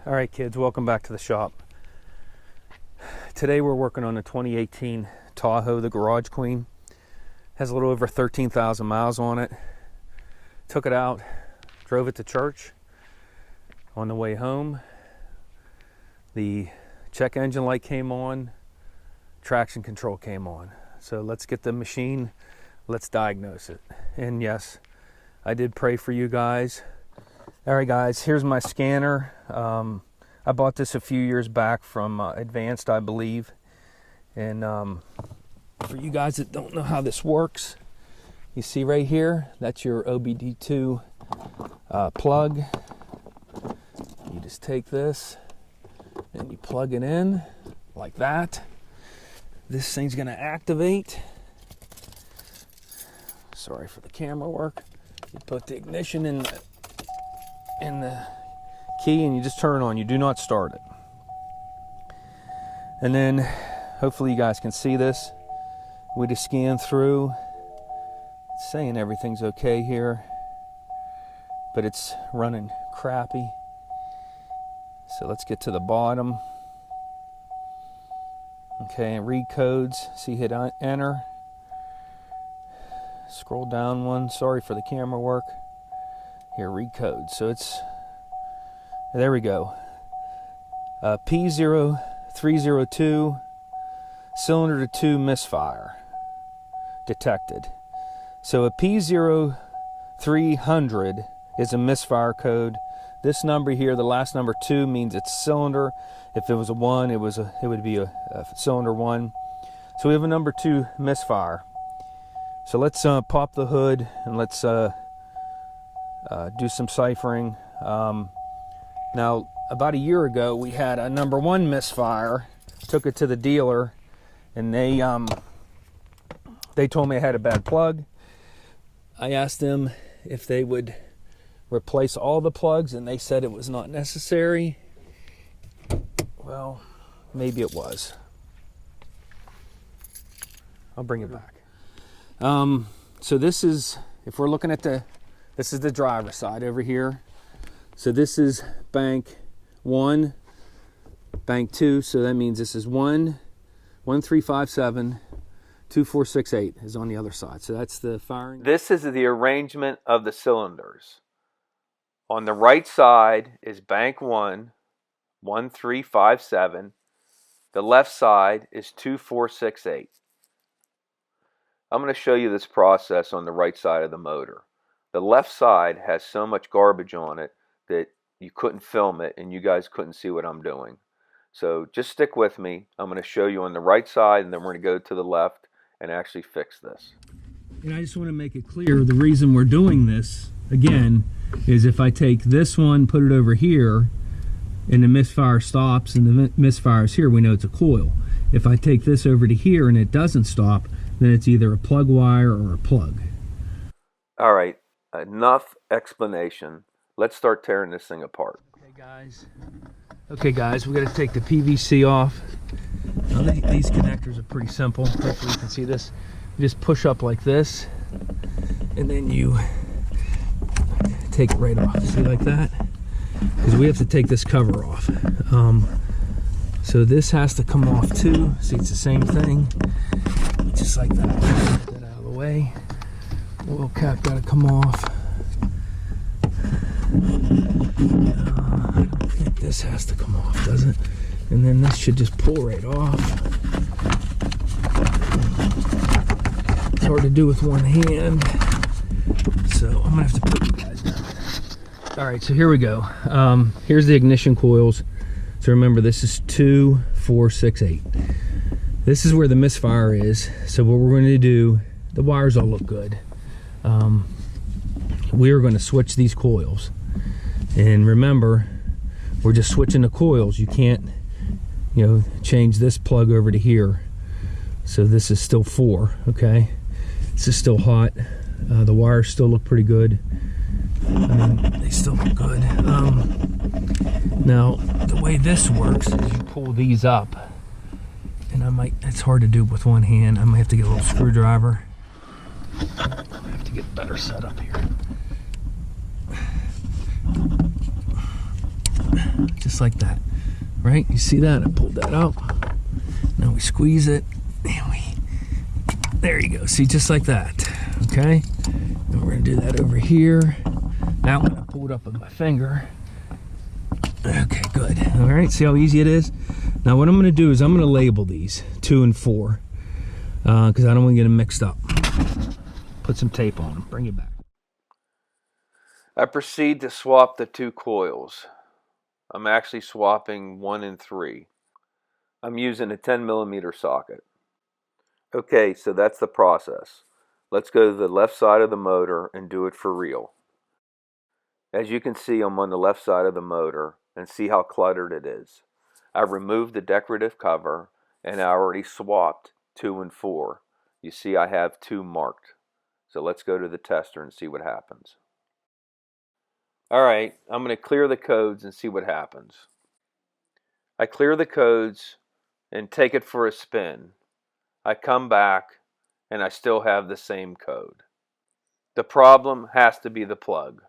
All right, kids, welcome back to the shop. Today we're working on the 2018 Tahoe, the Garage Queen. Has a little over 13,000 miles on it. Took it out, drove it to church. On the way home, the check engine light came on, traction control came on. So let's get the machine, let's diagnose it. And yes, I did pray for you guys. All right, guys, here's my scanner. I bought this a few years back from Advanced, I believe. And for you guys that don't know how this works, you see right here, that's your OBD2 plug. You just take this and you plug it in like that. This thing's gonna activate. Sorry for the camera work. You put the ignition in the key and you just turn it on. You do not start it. And then hopefully you guys can see this. We just scan through. It's saying everything's okay here, but it's running crappy. So let's get to the bottom. Okay, and read codes. See, hit enter. Scroll down one. Sorry for the camera work. Here, read codes. So it's, there we go. P0302, cylinder 2 misfire detected. So a P0300 is a misfire code. This number here, the last number 2, means it's cylinder. If it was a 1, it would be a cylinder 1. So we have a number 2 misfire. So let's pop the hood and let's do some ciphering. Now, about a year ago, we had a number 1 misfire. Took it to the dealer, and they told me I had a bad plug. I asked them if they would replace all the plugs, and they said it was not necessary. Well, maybe it was. I'll bring it back. So this is, if we're looking at this is the driver's side over here. So this is bank 1, bank 2. So that means this is 1357, 2468 is on the other side. So that's the firing. This is the arrangement of the cylinders. On the right side is bank 1, 1357. The left side is 2468. I'm going to show you this process on the right side of the motor. The left side has so much garbage on it that you couldn't film it and you guys couldn't see what I'm doing. So just stick with me. I'm going to show you on the right side, and then we're going to go to the left and actually fix this. And I just want to make it clear, the reason we're doing this, again, is if I take this one, put it over here, and the misfire stops and the misfire is here, we know it's a coil. If I take this over to here and it doesn't stop, then it's either a plug wire or a plug. All right, enough explanation. Let's start tearing this thing apart. Okay guys, we got to take the PVC off. Now, these connectors are pretty simple. Hopefully you can see this. You just push up like this, and then you take it right off. See, like that? Because we have to take this cover off. So this has to come off too. See, it's the same thing. Just like that. Get that out of the way. Oil cap got to come off. I don't think this has to come off, does it? And then this should just pull right off. It's hard to do with one hand, so I'm gonna have to put you guys down. All right, so here we go. Here's the ignition coils. So remember, this is 2468. This is where the misfire is. So what we're going to do, the wires all look good. We are going to switch these coils. And remember, we're just switching the coils. You can't, change this plug over to here. So this is still 4, okay? This is still hot. The wires still look pretty good. They still look good. Now, the way this works is you pull these up. And it's hard to do with one hand. I might have to get a little screwdriver. I have to get better set up here. just like that, right? You see that? I pulled that up. Now we squeeze it, and there you go. See, just like that, okay? And we're gonna do that over here. That one I pulled up with my finger. Okay, good. All right, see how easy it is? Now what I'm gonna do is I'm gonna label these 2 and 4 because I don't want to get them mixed up. Put some tape on them, bring it back. I proceed to swap the 2 coils. I'm actually swapping 1 and 3. I'm using a 10mm socket. Okay, so that's the process. Let's go to the left side of the motor and do it for real. As you can see, I'm on the left side of the motor and see how cluttered it is. I removed the decorative cover and I already swapped 2 and 4. You see I have 2 marked. So let's go to the tester and see what happens. Alright, I'm going to clear the codes and see what happens. I clear the codes and take it for a spin. I come back and I still have the same code. The problem has to be the plug.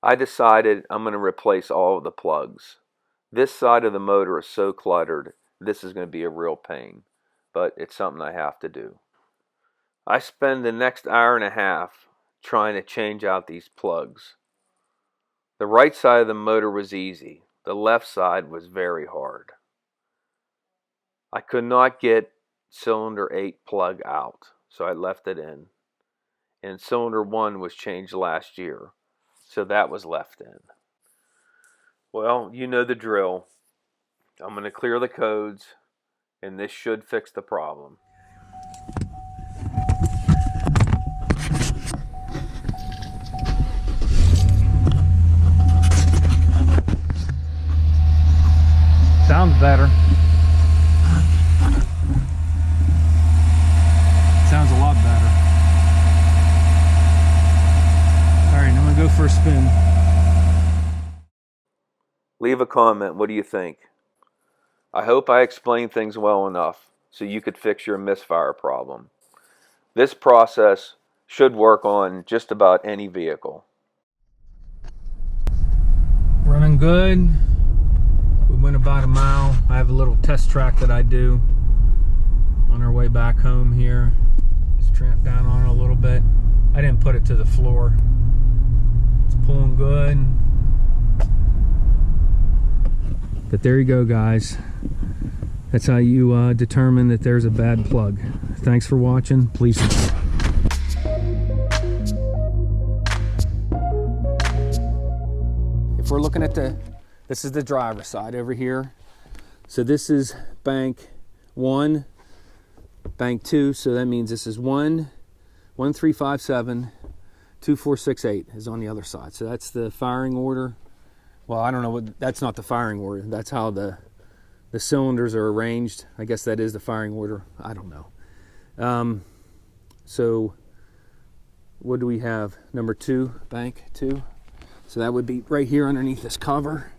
I decided I'm going to replace all of the plugs. This side of the motor is so cluttered, this is going to be a real pain, but it's something I have to do. I spend the next hour and a half trying to change out these plugs. The right side of the motor was easy. The left side was very hard. I could not get cylinder 8 plug out, so I left it in. And cylinder 1 was changed last year, so that was left in. Well, you know the drill. I'm going to clear the codes, and this should fix the problem. Sounds better. Sounds a lot better. Alright, I'm going to go for a spin. Leave a comment. What do you think? I hope I explained things well enough so you could fix your misfire problem. This process should work on just about any vehicle. Running good. We went about a mile. I have a little test track that I do on our way back home here. Just tramp down on it a little bit. I didn't put it to the floor. It's pulling good. But there you go, guys. That's how you determine that there's a bad plug. Thanks for watching. Please subscribe. If we're looking at this is the driver's side over here. So this is bank 1, bank 2. So that means this is 11357, 2468 is on the other side. So that's the firing order. Well, I don't know what, that's not the firing order. That's how the cylinders are arranged. I guess that is the firing order. I don't know. So what do we have? Number 2, bank 2. So that would be right here underneath this cover.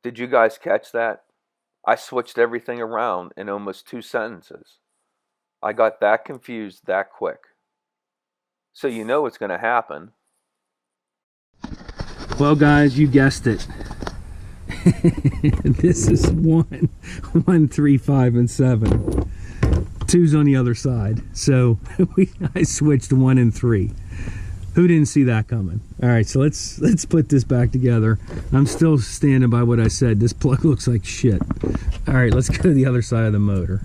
Did you guys catch that? I switched everything around in almost 2 sentences. I got that confused that quick. So you know what's going to happen. Well, guys, you guessed it. This is 1, 3, 5, and 7. 2's on the other side. So I switched 1 and 3. Who didn't see that coming? All right, so let's put this back together. I'm still standing by what I said. This plug looks like shit. All right, let's go to the other side of the motor.